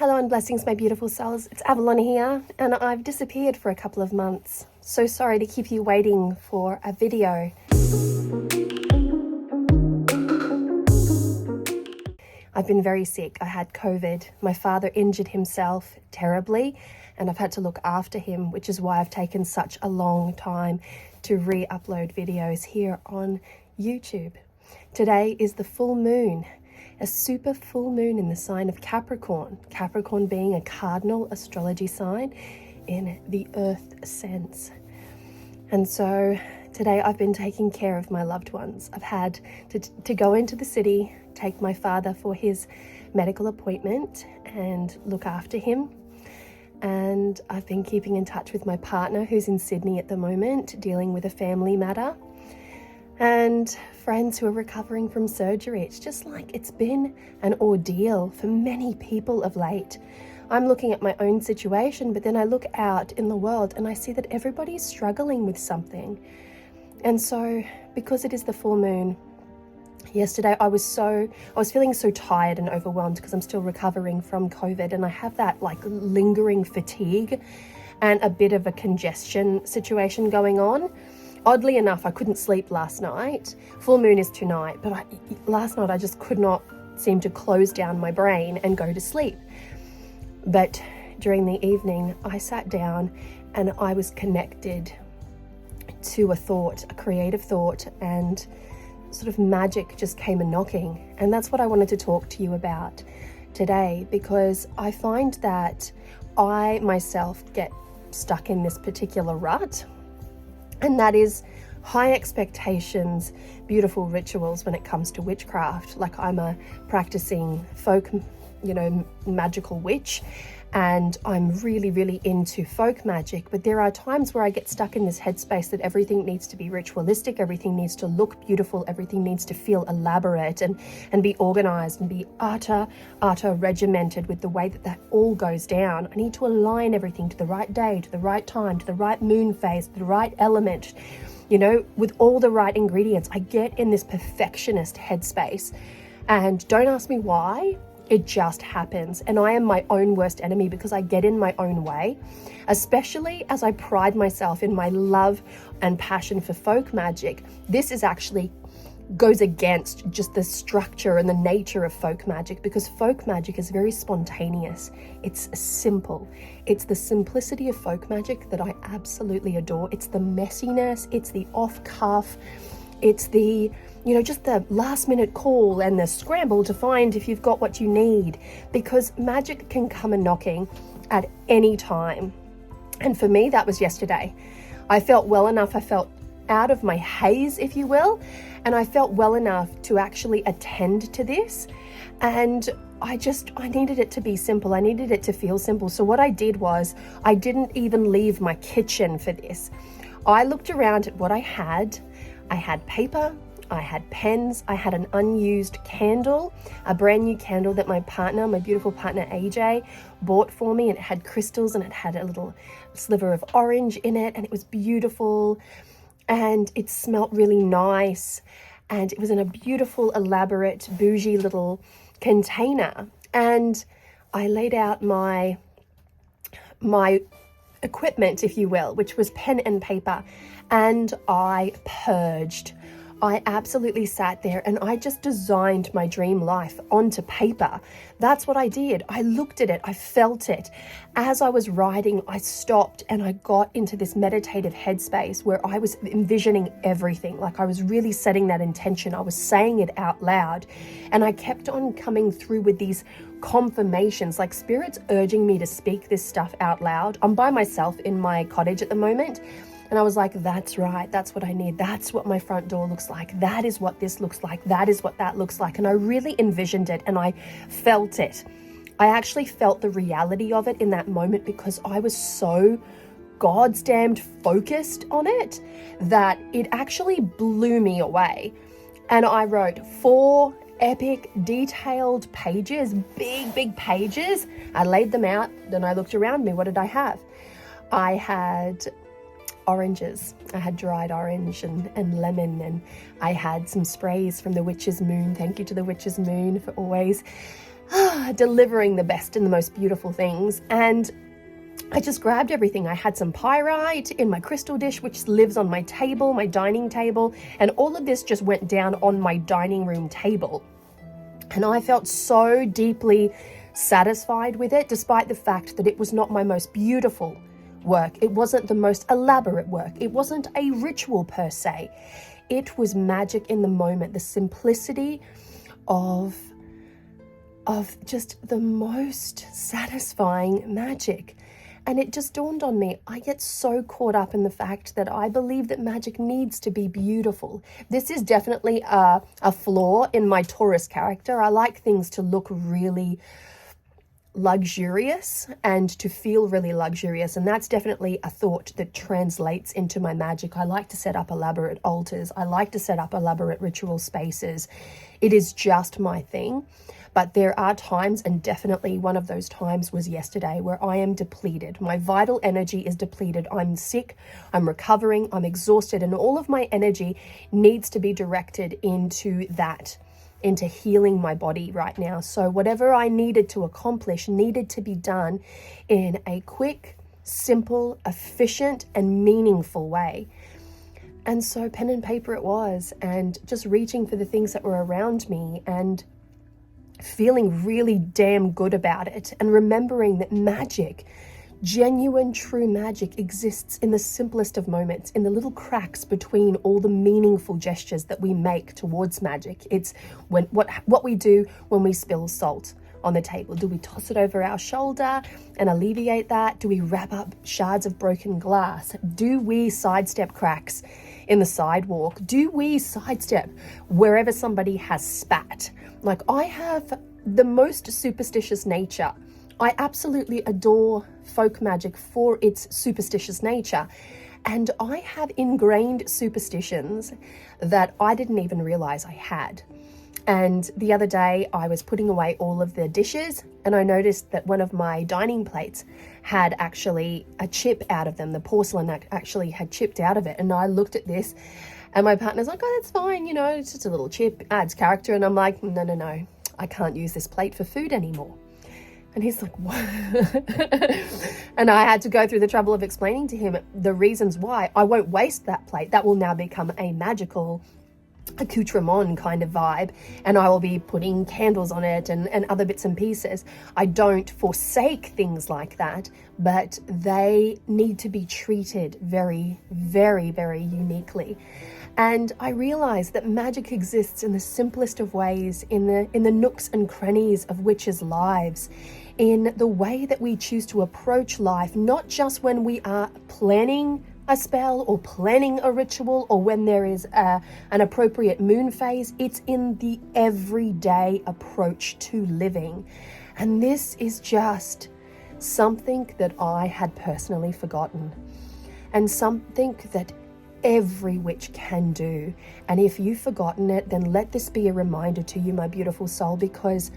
Hello and blessings, my beautiful souls. It's Avalon here, and I've disappeared for a couple of months. So sorry to keep you waiting for a video. I've been very sick. I had COVID. My father injured himself terribly, and I've had to look after him, which is why I've taken such a long time to re-upload videos here on YouTube. Today is the full moon. A super full moon in the sign of Capricorn. Capricorn being a cardinal astrology sign in the earth sense. And so today I've been taking care of my loved ones. I've had to go into the city, take my father for his medical appointment and look after him. And I've been keeping in touch with my partner who's in Sydney at the moment, dealing with a family matter. And friends who are recovering from surgery. It's just like it's been an ordeal for many people of late. I'm looking at my own situation, but then I look out in the world and I see that everybody's struggling with something. And so, because it is the full moon, yesterday I was feeling so tired and overwhelmed because I'm still recovering from COVID, and I have that like lingering fatigue and a bit of a congestion situation going on. Oddly enough, I couldn't sleep last night. Full moon is tonight, but last night I just could not seem to close down my brain and go to sleep. But during the evening, I sat down and I was connected to a thought, a creative thought, and sort of magic just came a knocking. And that's what I wanted to talk to you about today, because I find that I myself get stuck in this particular rut. And that is high expectations, beautiful rituals when it comes to witchcraft. Like, I'm a practicing folk, magical witch, and I'm really, really into folk magic. But there are times where I get stuck in this headspace that everything needs to be ritualistic, everything needs to look beautiful, everything needs to feel elaborate and be organized and be utter regimented with the way that all goes down. I need to align everything to the right day, to the right time, to the right moon phase, to the right element, with all the right ingredients. I get in this perfectionist headspace, and don't ask me why. It just happens, and I am my own worst enemy because I get in my own way, especially as I pride myself in my love and passion for folk magic. This is actually goes against just the structure and the nature of folk magic, because folk magic is very spontaneous. It's simple. It's the simplicity of folk magic that I absolutely adore. It's the messiness, it's the off-cuff, it's the just the last minute call and the scramble to find if you've got what you need, because magic can come a knocking at any time. And for me, that was yesterday. I felt well enough. I felt out of my haze, if you will, and I felt well enough to actually attend to this. And I needed it to be simple. I needed it to feel simple. So what I did was I didn't even leave my kitchen for this. I looked around at what I had. I had paper, I had pens, I had an unused candle, a brand new candle that my beautiful partner AJ bought for me, and it had crystals and it had a little sliver of orange in it, and it was beautiful and it smelt really nice, and it was in a beautiful, elaborate, bougie little container. And I laid out my equipment, if you will, which was pen and paper, and I purged. I absolutely sat there and I just designed my dream life onto paper. That's what I did. I looked at it, I felt it. As I was writing, I stopped and I got into this meditative headspace where I was envisioning everything. Like, I was really setting that intention. I was saying it out loud, and I kept on coming through with these confirmations, like spirits urging me to speak this stuff out loud. I'm by myself in my cottage at the moment. And I was like, that's right, that's what I need. That's what my front door looks like. That is what this looks like. That is what that looks like. And I really envisioned it and I felt it. I actually felt the reality of it in that moment, because I was so God's damned focused on it that it actually blew me away. And I wrote 4 epic, detailed pages, big pages. I laid them out. Then I looked around me. What did I have? I had oranges. I had dried orange and lemon, and I had some sprays from the witch's moon. Thank you to the witch's moon for always delivering the best and the most beautiful things. And I just grabbed everything. I had some pyrite in my crystal dish, which lives on my table, my dining table, and all of this just went down on my dining room table. And I felt so deeply satisfied with it, despite the fact that it was not my most beautiful work. It wasn't the most elaborate work. It wasn't a ritual per se. It was magic in the moment, the simplicity of just the most satisfying magic. And it just dawned on me, I get so caught up in the fact that I believe that magic needs to be beautiful. This is definitely a flaw in my Taurus character. I like things to look really luxurious and to feel really luxurious, and that's definitely a thought that translates into my magic. I like to set up elaborate altars. I like to set up elaborate ritual spaces. It is just my thing. But there are times, and definitely one of those times was yesterday, where I am depleted. My vital energy is depleted. I'm sick, I'm recovering, I'm exhausted, and all of my energy needs to be directed into that, into healing my body right now. So whatever I needed to accomplish needed to be done in a quick, simple, efficient, and meaningful way. And so pen and paper it was, and just reaching for the things that were around me and feeling really damn good about it, and remembering that magic, genuine, true magic, exists in the simplest of moments, in the little cracks between all the meaningful gestures that we make towards magic. It's when what we do when we spill salt on the table. Do we toss it over our shoulder and alleviate that? Do we wrap up shards of broken glass? Do we sidestep cracks in the sidewalk? Do we sidestep wherever somebody has spat? Like, I have the most superstitious nature. I absolutely adore folk magic for its superstitious nature. And I have ingrained superstitions that I didn't even realize I had. And the other day I was putting away all of the dishes, and I noticed that one of my dining plates had actually a chip out of them. The porcelain actually had chipped out of it. And I looked at this, and my partner's like, oh, that's fine, you know, it's just a little chip, adds character. And I'm like, no, I can't use this plate for food anymore. And he's like, what? And I had to go through the trouble of explaining to him the reasons why. I won't waste that plate. That will now become a magical accoutrement kind of vibe, and I will be putting candles on it and other bits and pieces. I don't forsake things like that, but they need to be treated very, very, very uniquely. And I realized that magic exists in the simplest of ways, in the nooks and crannies of witches' lives, in the way that we choose to approach life, not just when we are planning a spell or planning a ritual or when there is an appropriate moon phase. It's in the everyday approach to living. And this is just something that I had personally forgotten, and something that every witch can do. And if you've forgotten it, then let this be a reminder to you, my beautiful soul, because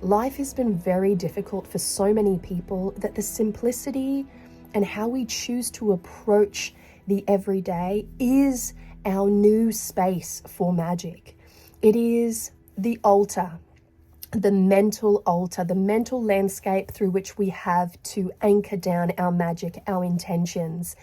life has been very difficult for so many people, that the simplicity and how we choose to approach the everyday is our new space for magic. It is the altar, the mental altar, the mental landscape through which we have to anchor down our magic, our intentions.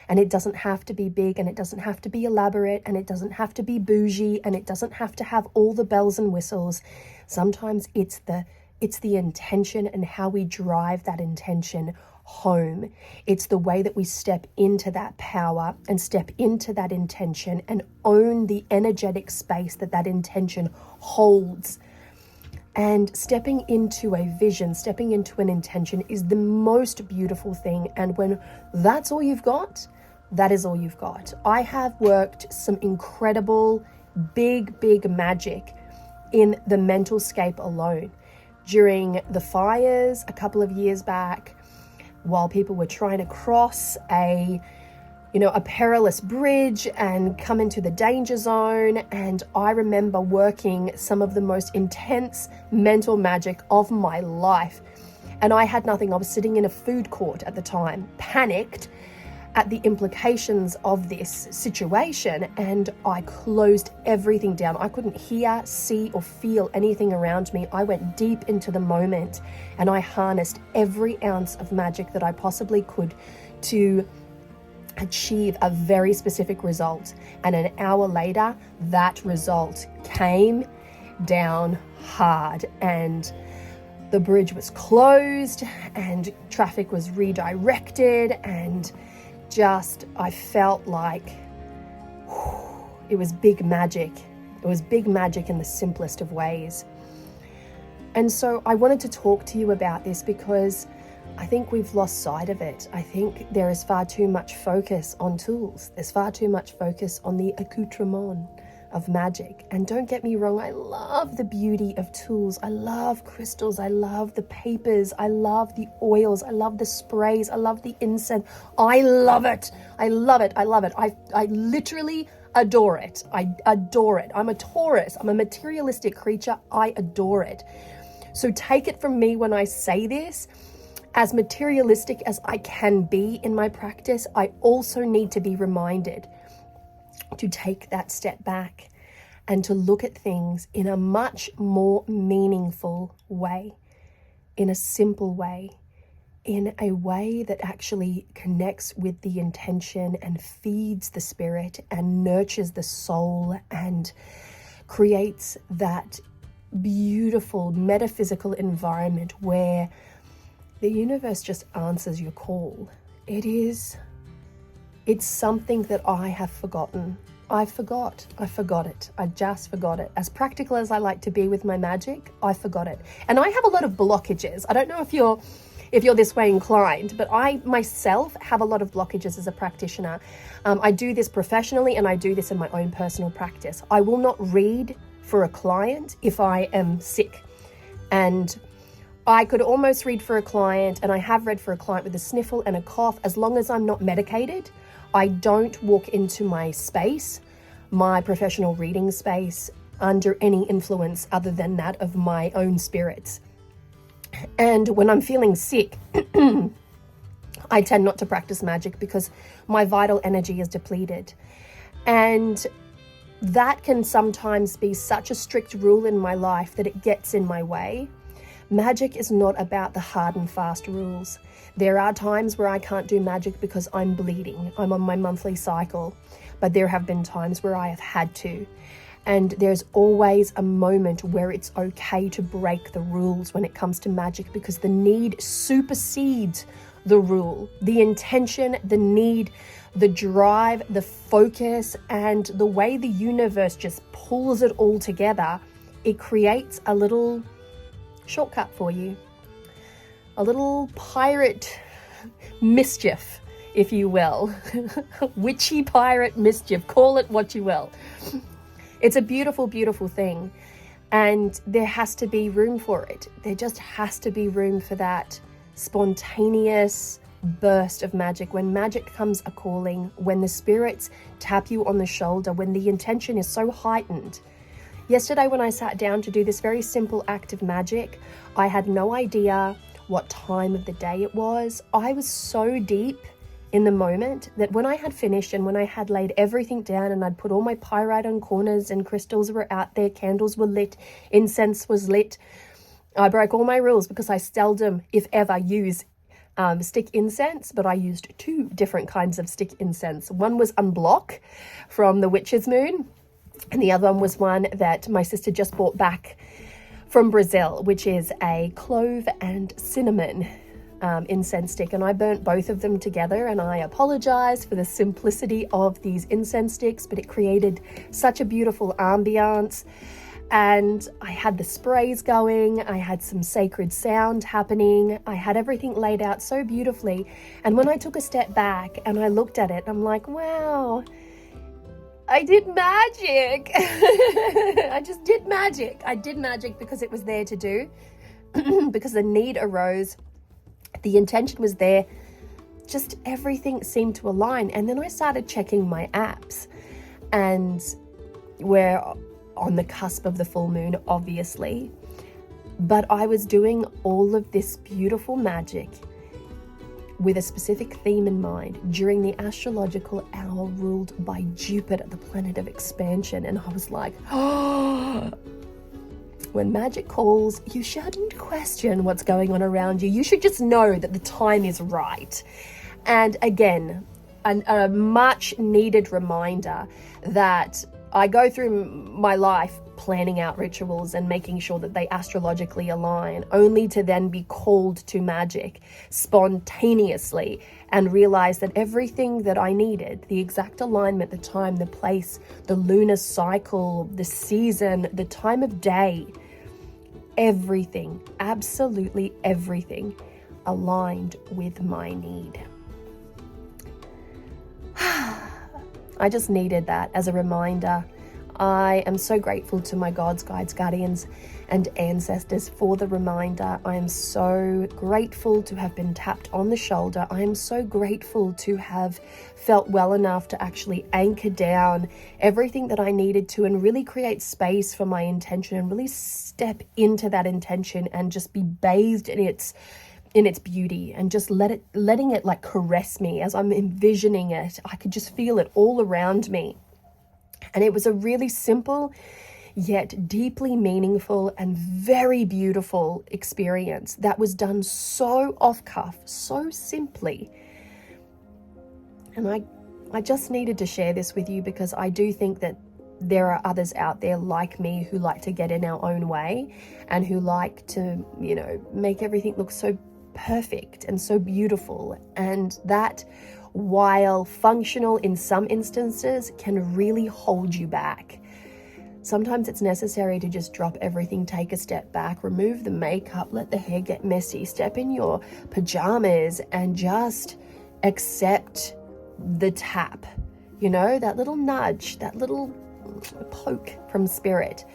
And it doesn't have to be big, and it doesn't have to be elaborate, and it doesn't have to be bougie, and it doesn't have to have all the bells and whistles. Sometimes it's the intention and how we drive that intention home. It's the way that we step into that power and step into that intention and own the energetic space that that intention holds. And stepping into a vision, stepping into an intention is the most beautiful thing. And when that's all you've got, that is all you've got. I have worked some incredible, big magic in the mental scape alone. During the fires a couple of years back, while people were trying to cross a perilous bridge and come into the danger zone. And I remember working some of the most intense mental magic of my life. And I had nothing. I was sitting in a food court at the time, panicked, at the implications of this situation, and I closed everything down. I couldn't hear, see, or feel anything around me. I went deep into the moment and I harnessed every ounce of magic that I possibly could to achieve a very specific result. And an hour later, that result came down hard, and the bridge was closed and traffic was redirected, and I felt like it was big magic. It was big magic in the simplest of ways. And so I wanted to talk to you about this because I think we've lost sight of it. I think there is far too much focus on tools. There's far too much focus on the accoutrement of magic. And don't get me wrong, I love the beauty of tools. I love crystals. I love the papers. I love the oils. I love the sprays. I love the incense. I love it. I love it. I love it. I literally adore it. I adore it. I'm a Taurus. I'm a materialistic creature. I adore it. So take it from me when I say this. As materialistic as I can be in my practice, I also need to be reminded to take that step back and to look at things in a much more meaningful way, in a simple way, in a way that actually connects with the intention and feeds the spirit and nurtures the soul and creates that beautiful metaphysical environment where the universe just answers your call. It's something that I have forgotten. I forgot it. I just forgot it. As practical as I like to be with my magic, I forgot it. And I have a lot of blockages. I don't know if you're this way inclined, but I myself have a lot of blockages as a practitioner. I do this professionally and I do this in my own personal practice. I will not read for a client if I am sick. And I could almost read for a client, and I have read for a client with a sniffle and a cough, as long as I'm not medicated. I don't walk into my space, my professional reading space, under any influence other than that of my own spirits. And when I'm feeling sick, I tend not to practice magic because my vital energy is depleted. And that can sometimes be such a strict rule in my life that it gets in my way. Magic is not about the hard and fast rules. There are times where I can't do magic because I'm bleeding. I'm on my monthly cycle, but there have been times where I have had to. And there's always a moment where it's okay to break the rules when it comes to magic, because the need supersedes the rule. The intention, the need, the drive, the focus, and the way the universe just pulls it all together, it creates a little shortcut for you, a little pirate mischief, if you will. Witchy pirate mischief, call it what you will. It's a beautiful, beautiful thing, and there has to be room for it. There just has to be room for that spontaneous burst of magic, when magic comes a calling, when the spirits tap you on the shoulder, when the intention is so heightened. Yesterday, when I sat down to do this very simple act of magic, I had no idea what time of the day it was. I was so deep in the moment that when I had finished and when I had laid everything down and I'd put all my pyrite on corners and crystals were out there, candles were lit, incense was lit, I broke all my rules because I seldom, if ever, use stick incense, but I used 2 different kinds of stick incense. One was unblock from the Witch's Moon, and the other one was one that my sister just brought back from Brazil, which is a clove and cinnamon incense stick. And I burnt both of them together, and I apologize for the simplicity of these incense sticks, but it created such a beautiful ambiance. And I had the sprays going, I had some sacred sound happening, I had everything laid out so beautifully. And when I took a step back and I looked at it, I'm like, wow, I did magic. I just did magic. I did magic because it was there to do, because the need arose, the intention was there, just everything seemed to align. And then I started checking my apps, and we're on the cusp of the full moon, obviously, but I was doing all of this beautiful magic with a specific theme in mind during the astrological hour ruled by Jupiter, the planet of expansion. And I was like, oh, when magic calls, you shouldn't question what's going on around you. You should just know that the time is right. And again, a much needed reminder that I go through my life planning out rituals and making sure that they astrologically align, only to then be called to magic spontaneously and realize that everything that I needed, the exact alignment, the time, the place, the lunar cycle, the season, the time of day, everything, absolutely everything aligned with my need. I just needed that as a reminder. I am so grateful to my gods, guides, guardians, and ancestors for the reminder. I am so grateful to have been tapped on the shoulder. I am so grateful to have felt well enough to actually anchor down everything that I needed to and really create space for my intention and really step into that intention and just be bathed in its beauty and just letting it like caress me as I'm envisioning it. I could just feel it all around me. And it was a really simple yet deeply meaningful and very beautiful experience that was done so off cuff, so simply. And I just needed to share this with you because I do think that there are others out there like me who like to get in our own way and who like to, make everything look so perfect and so beautiful. And that, while functional in some instances, can really hold you back. Sometimes it's necessary to just drop everything, take a step back, remove the makeup, let the hair get messy, step in your pajamas and just accept the tap, that little nudge, that little poke from spirit.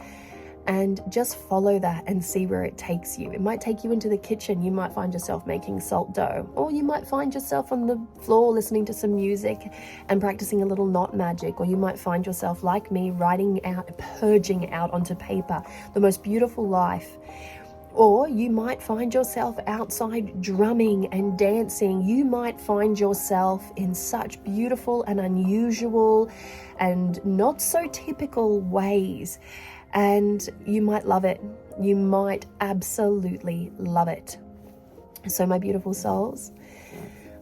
And just follow that and see where it takes you. It might take you into the kitchen. You might find yourself making salt dough, or you might find yourself on the floor listening to some music and practicing a little knot magic, or you might find yourself like me writing out, purging out onto paper the most beautiful life. Or you might find yourself outside drumming and dancing. You might find yourself in such beautiful and unusual and not so typical ways. And you might love it. You might absolutely love it. So my beautiful souls,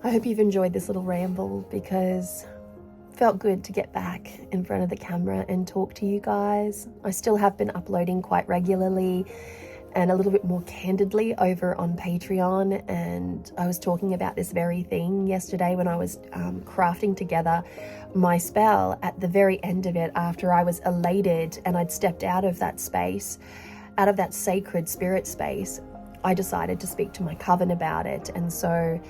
I hope you've enjoyed this little ramble because it felt good to get back in front of the camera and talk to you guys. I still have been uploading quite regularly and a little bit more candidly over on Patreon. And I was talking about this very thing yesterday when I was crafting together my spell. At the very end of it, after I was elated and I'd stepped out of that space, out of that sacred spirit space, I decided to speak to my coven about it. And so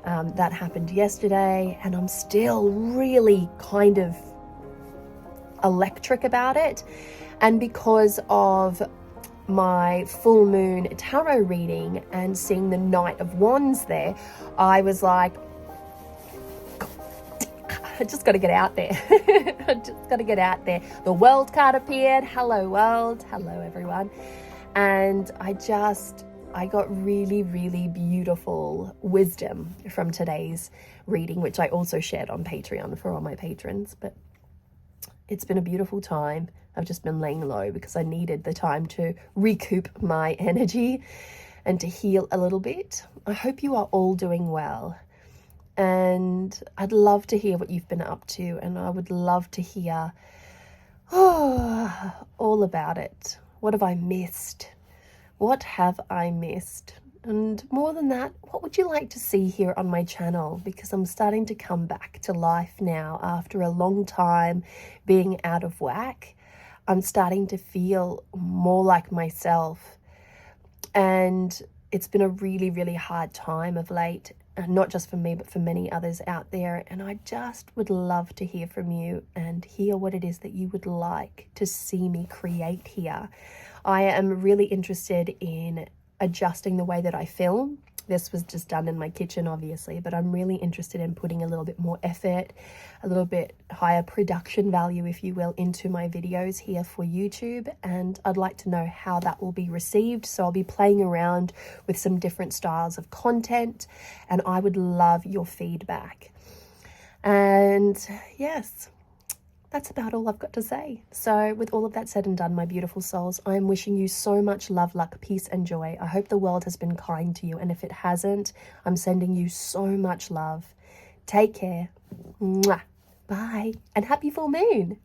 that happened yesterday, and I'm still really kind of electric about it. And because of my full moon tarot reading and seeing the Knight of Wands there, I was like, I just got to get out there. I just got to get out there. The World card appeared. Hello, world. Hello, everyone. And I got really, really beautiful wisdom from today's reading, which I also shared on Patreon for all my patrons. But it's been a beautiful time. I've just been laying low because I needed the time to recoup my energy and to heal a little bit. I hope you are all doing well. And I'd love to hear what you've been up to, and I would love to hear all about it. What have I missed? What have I missed? And more than that, what would you like to see here on my channel? Because I'm starting to come back to life now after a long time being out of whack. I'm starting to feel more like myself. And it's been a really, really hard time of late. And not just for me, but for many others out there. And I just would love to hear from you and hear what it is that you would like to see me create here. I am really interested in adjusting the way that I film This was just done in my kitchen, obviously, but I'm really interested in putting a little bit more effort, a little bit higher production value, if you will, into my videos here for YouTube. And I'd like to know how that will be received. So I'll be playing around with some different styles of content, and I would love your feedback. And yes, that's about all I've got to say. So with all of that said and done, my beautiful souls, I'm wishing you so much love, luck, peace, and joy. I hope the world has been kind to you. And if it hasn't, I'm sending you so much love. Take care. Mwah. Bye. And happy full moon.